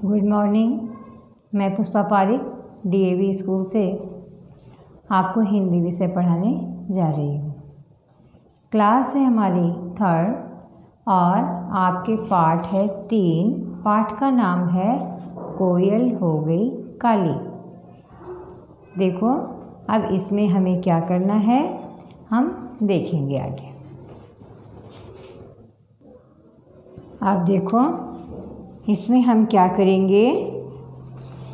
Good morning. मैं Pushpa Pareek DAV school से आपको हिंदी विषय पढ़ाने जा रही हूँ। क्लास है हमारी 3rd और आपके पाठ है 3। पाठ का नाम है कोयल हो गई काली। देखो अब इसमें हमें क्या करना है हम देखेंगे आगे। आप देखो इसमें हम क्या करेंगे,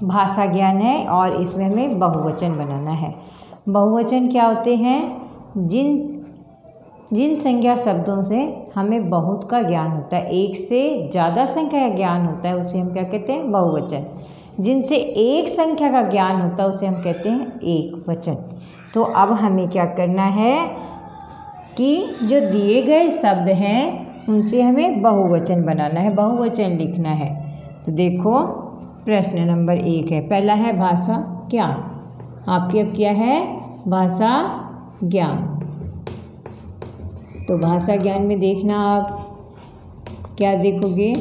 भाषा ज्ञान है और इसमें हमें बहुवचन बनाना है। बहुवचन क्या होते हैं? जिन संख्या शब्दों से हमें बहुत का ज्ञान होता है, एक से ज़्यादा संख्या का ज्ञान होता है, उसे हम क्या कहते हैं? बहुवचन। जिनसे एक संख्या का ज्ञान होता है उसे हम कहते हैं एक वचन। तो अब हमें क्या करना है कि जो दिए गए शब्द हैं उनसे हमें बहुवचन बनाना है, बहुवचन लिखना है। तो देखो प्रश्न नंबर 1 है, पहला है भाषा ज्ञान। आपके अब क्या है? भाषा ज्ञान। तो भाषा ज्ञान में देखना आप क्या देखोगे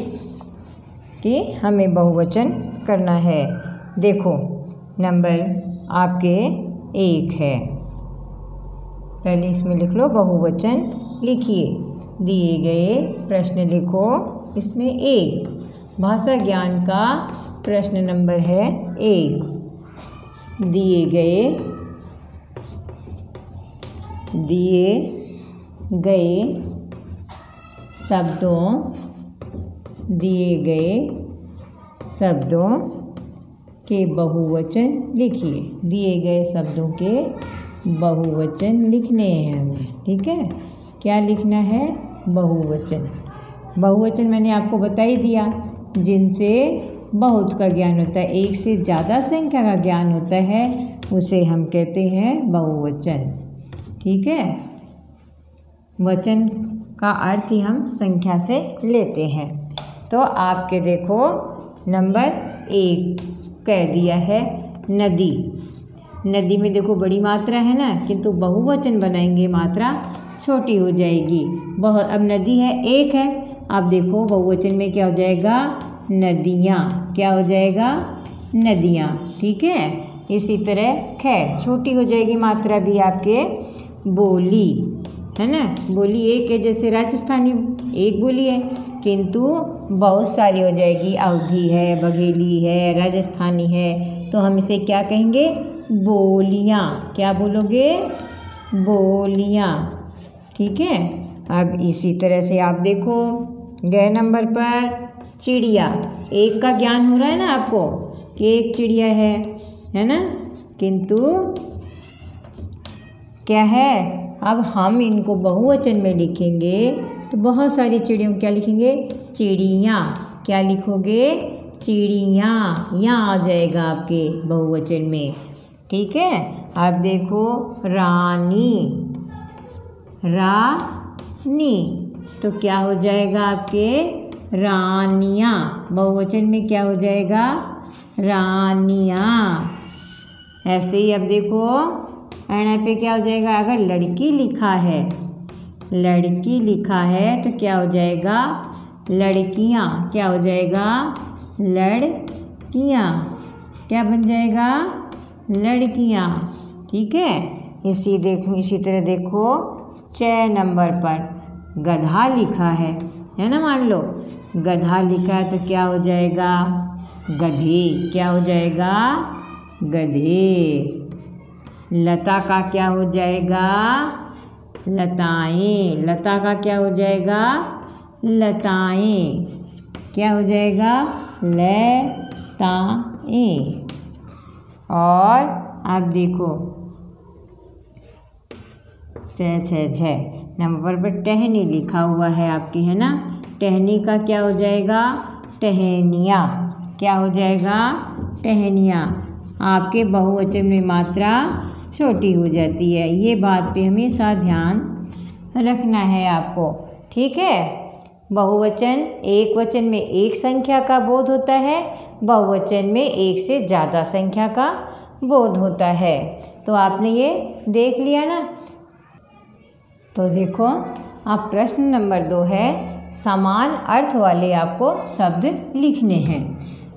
कि हमें बहुवचन करना है। देखो नंबर आपके 1 है, पहले इसमें लिख लो बहुवचन लिखिए। दिए गए प्रश्न लिखो, इसमें 1 भाषा ज्ञान का प्रश्न नंबर है 1। दिए गए शब्दों के बहुवचन लिखिए। दिए गए शब्दों के बहुवचन लिखने हैं हमें, ठीक है? क्या लिखना है? बहुवचन। बहुवचन मैंने आपको बता ही दिया, जिनसे बहुत का ज्ञान होता है, एक से ज़्यादा संख्या का ज्ञान होता है, उसे हम कहते हैं बहुवचन, ठीक है? वचन का अर्थ ही हम संख्या से लेते हैं। तो आपके देखो नंबर 1 कह दिया है नदी। नदी में देखो बड़ी मात्रा है ना, किंतु बहुवचन बनाएंगे मात्रा छोटी हो जाएगी। बहुत अब नदी है 1 है, आप देखो बहुवचन में क्या हो जाएगा? नदियाँ। क्या हो जाएगा? नदियाँ, ठीक है? इसी तरह खैर छोटी हो जाएगी मात्रा भी आपके। बोली है ना, बोली 1 है, जैसे राजस्थानी 1 बोली है, किंतु बहुत सारी हो जाएगी। अवधी है, बघेली है, राजस्थानी है, तो हम इसे क्या कहेंगे? बोलियाँ। क्या बोलोगे? बोलियाँ, ठीक है? अब इसी तरह से आप देखो गए नंबर पर चिड़िया। 1 का ज्ञान हो रहा है ना आपको कि 1 चिड़िया है ना, किंतु क्या है? अब हम इनको बहुवचन में लिखेंगे तो बहुत सारी चिड़ियों क्या लिखेंगे? चिड़ियाँ। क्या लिखोगे? चिड़ियाँ। यहाँ आ जाएगा आपके बहुवचन में, ठीक है? अब देखो रानी। तो क्या हो जाएगा आपके? रानियाँ। बहुवचन में क्या हो जाएगा? रानियाँ। ऐसे ही अब देखो ऐना पे क्या हो जाएगा? अगर लड़की लिखा है तो क्या हो जाएगा? लड़कियाँ। क्या हो जाएगा? लड़कियाँ। क्या बन जाएगा? लड़कियाँ, ठीक है? इसी तरह देखो 6 नंबर पर गधा लिखा है ना, मान लो गधा लिखा है तो क्या हो जाएगा? गधे। क्या हो जाएगा? गधे। लता का क्या हो जाएगा? लताएं। लता का क्या हो जाएगा? लताएं। क्या हो जाएगा? लताएं। और आप देखो 6 नंबर पर टहनी लिखा हुआ है आपकी, है ना? टहनी का क्या हो जाएगा? टहनियाँ। क्या हो जाएगा? टहनियाँ। आपके बहुवचन में मात्रा छोटी हो जाती है, ये बात पे हमेशा ध्यान रखना है आपको, ठीक है? बहुवचन एक वचन में एक संख्या का बोध होता है, बहुवचन में एक से ज़्यादा संख्या का बोध होता है। तो आपने ये देख लिया ना। तो देखो अब प्रश्न नंबर 2 है, समान अर्थ वाले आपको शब्द लिखने हैं।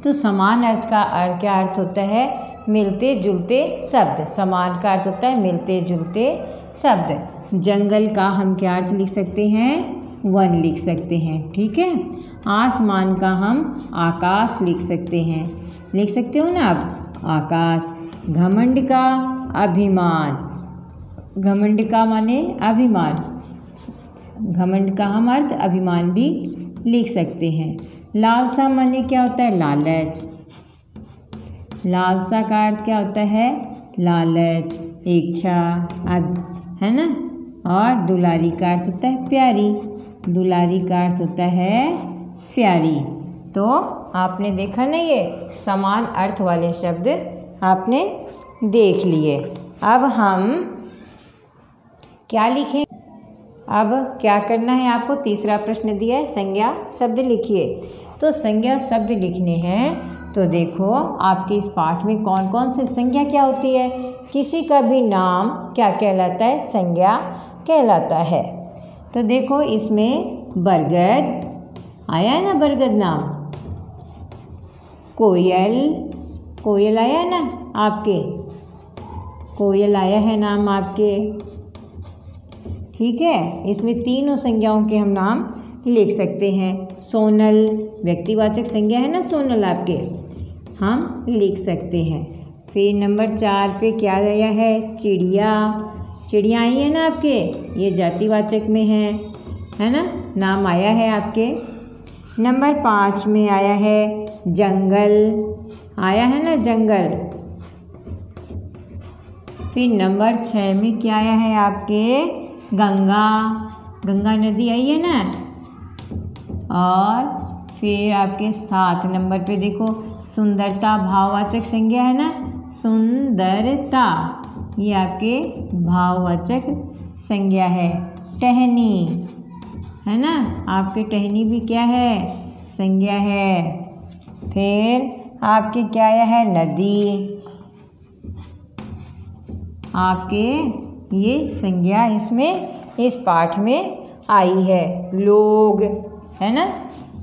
तो समान अर्थ का क्या अर्थ होता है? मिलते जुलते शब्द। समान का अर्थ होता है मिलते जुलते शब्द। जंगल का हम क्या अर्थ लिख सकते हैं? वन लिख सकते हैं। ठीक है। आसमान का हम आकाश लिख सकते हैं। लिख सकते हो ना आप? आकाश। घमंड का अभिमान। घमंड का माने अभिमान। घमंड का हम अर्थ अभिमान भी लिख सकते हैं। लालसा माने क्या होता है? लालच। लालसा का अर्थ क्या होता है? लालच, इच्छा आदि, है ना। और दुलारी का अर्थ होता है प्यारी। दुलारी का अर्थ होता है प्यारी। तो आपने देखा ना, ये समान अर्थ वाले शब्द आपने देख लिए। अब हम क्या लिखें? अब क्या करना है आपको? तीसरा प्रश्न दिया है, संज्ञा शब्द लिखिए। तो संज्ञा शब्द लिखने हैं। तो देखो आपके इस पाठ में कौन कौन से संज्ञा क्या होती है? किसी का भी नाम क्या कहलाता है? संज्ञा कहलाता है। तो देखो इसमें बरगद आया है ना, बरगद नाम। कोयल, कोयल आया है ना आपके? कोयल आया है नाम आपके। ठीक है। इसमें तीनों संज्ञाओं के हम नाम लिख सकते हैं। सोनल व्यक्तिवाचक संज्ञा है ना, सोनल आपके, हम लिख सकते हैं। फिर नंबर 4 पे क्या आया है? चिड़िया। चिड़िया आई है ना आपके, ये जातिवाचक में है ना, नाम आया है आपके। नंबर 5 में आया है जंगल। आया है ना जंगल। फिर नंबर 6 में क्या आया है आपके? गंगा। गंगा नदी आई है ना। और फिर आपके 7 नंबर पे देखो सुंदरता भाववाचक संज्ञा है ना, सुंदरता, ये आपके भाववाचक संज्ञा है। टहनी है ना आपके, टहनी भी क्या है? संज्ञा है। फिर आपके क्या आया है? नदी। आपके ये संज्ञा इसमें इस पाठ में आई है। लोग है ना,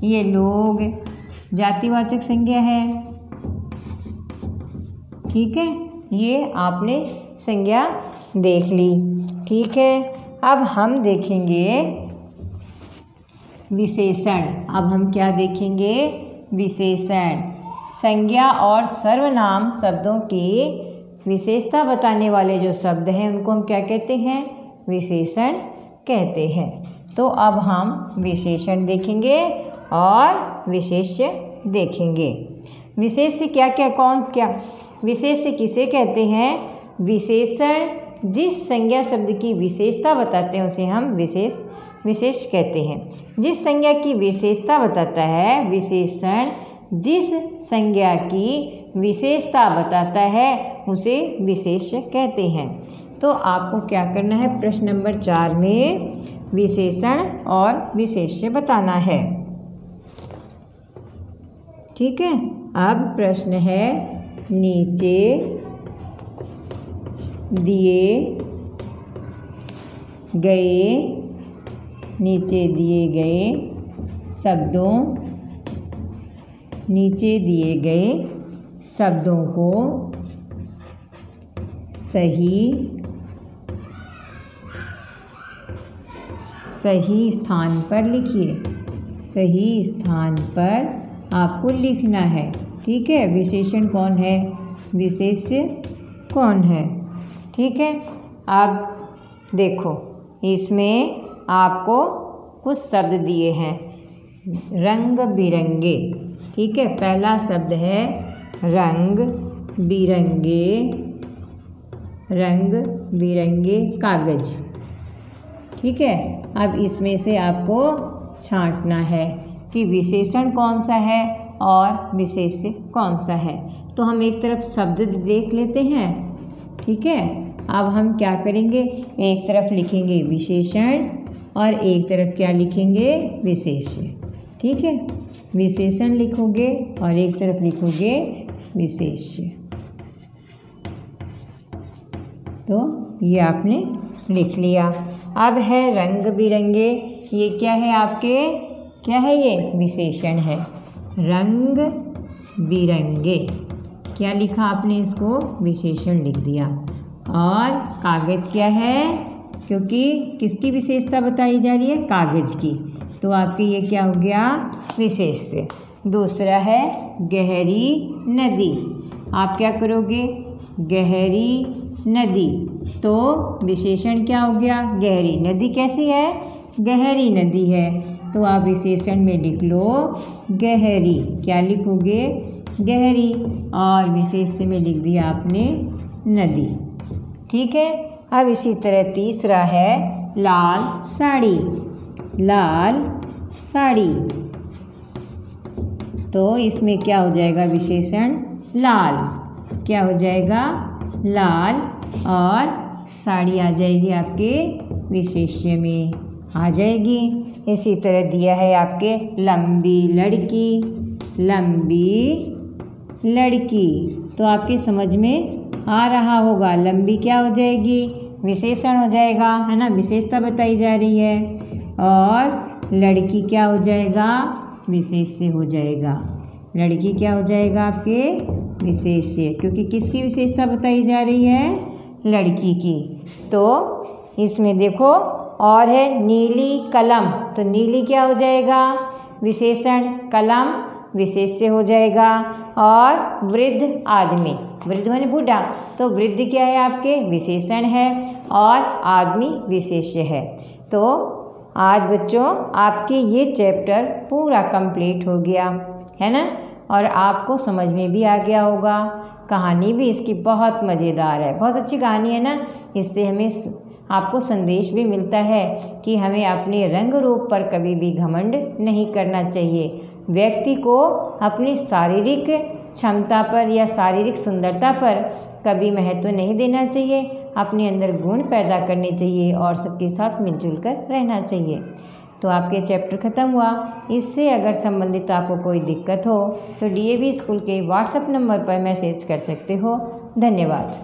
ये लोग जातिवाचक संज्ञा है। ठीक है, ये आपने संज्ञा देख ली। ठीक है, अब हम देखेंगे विशेषण। अब हम क्या देखेंगे? विशेषण। संज्ञा और सर्वनाम शब्दों की विशेषता बताने वाले जो शब्द हैं उनको हम क्या कहते हैं? विशेषण कहते हैं। तो अब हम विशेषण देखेंगे और विशेष्य देखेंगे। विशेष्य क्या क्या, कौन क्या? विशेष्य किसे कहते हैं? विशेषण जिस संज्ञा शब्द की विशेषता बताते हैं उसे हम विशेष कहते हैं। जिस संज्ञा की विशेषता बताता है विशेषण, जिस संज्ञा की विशेषता बताता है उसे विशेष्य कहते हैं। तो आपको क्या करना है? प्रश्न नंबर 4 में विशेषण और विशेष्य बताना है। ठीक है, अब प्रश्न है नीचे दिए गए शब्दों को सही स्थान पर लिखिए। सही स्थान पर आपको लिखना है। ठीक है, विशेषण कौन है, विशेष्य कौन है। ठीक है, अब देखो इसमें आपको कुछ शब्द दिए हैं रंग बिरंगे। ठीक है, पहला शब्द है रंग बिरंगे कागज। ठीक है, अब इसमें से आपको छांटना है कि विशेषण कौन सा है और विशेष्य कौन सा है। तो हम एक तरफ शब्द देख लेते हैं। ठीक है, अब हम क्या करेंगे? एक तरफ लिखेंगे विशेषण और एक तरफ क्या लिखेंगे? विशेष्य। ठीक है, विशेषण लिखोगे और एक तरफ लिखोगे विशेष्य। तो ये आपने लिख लिया। अब है रंग बिरंगे, ये क्या है आपके? क्या है ये? विशेषण है। रंग बिरंगे। क्या लिखा आपने? इसको विशेषण लिख दिया। और कागज क्या है? क्योंकि किसकी विशेषता बताई जा रही है? कागज की, तो आपके ये क्या हो गया? विशेष्य। दूसरा है गहरी नदी। आप क्या करोगे? गहरी नदी, तो विशेषण क्या हो गया? गहरी। नदी कैसी है? गहरी नदी है, तो आप विशेषण में लिख लो गहरी। क्या लिखोगे? गहरी। और विशेष्य में लिख दिया आपने नदी। ठीक है। अब इसी तरह तीसरा है लाल साड़ी। लाल साड़ी, तो इसमें क्या हो जाएगा? विशेषण लाल। क्या हो जाएगा? लाल। और साड़ी आ जाएगी आपके विशेष्य में आ जाएगी। इसी तरह दिया है आपके लंबी लड़की। लंबी लड़की, तो आपके समझ में आ रहा होगा। लंबी क्या हो जाएगी? विशेषण हो जाएगा, है ना? विशेषता बताई जा रही है। और लड़की क्या हो जाएगा? विशेष्य हो जाएगा। लड़की क्या हो जाएगा? आपके विशेष्य, क्योंकि किसकी विशेषता बताई जा रही है? लड़की की। तो इसमें देखो और है नीली कलम, तो नीली क्या हो जाएगा? विशेषण। कलम विशेष्य हो जाएगा। और वृद्ध आदमी, वृद्ध माने बूढ़ा, तो वृद्ध क्या है? आपके विशेषण है। और आदमी विशेष्य है। तो आज बच्चों आपके ये चैप्टर पूरा कंप्लीट हो गया है ना? और आपको समझ में भी आ गया होगा। कहानी भी इसकी बहुत मज़ेदार है, बहुत अच्छी कहानी है ना? इससे हमें आपको संदेश भी मिलता है कि हमें अपने रंग रूप पर कभी भी घमंड नहीं करना चाहिए। व्यक्ति को अपनी शारीरिक क्षमता पर या शारीरिक सुंदरता पर कभी महत्व नहीं देना चाहिए। अपने अंदर गुण पैदा करने चाहिए और सबके साथ मिलजुल कर रहना चाहिए। तो आपके चैप्टर ख़त्म हुआ। इससे अगर संबंधित आपको कोई दिक्कत हो तो DAV स्कूल के व्हाट्सएप नंबर पर मैसेज कर सकते हो। धन्यवाद।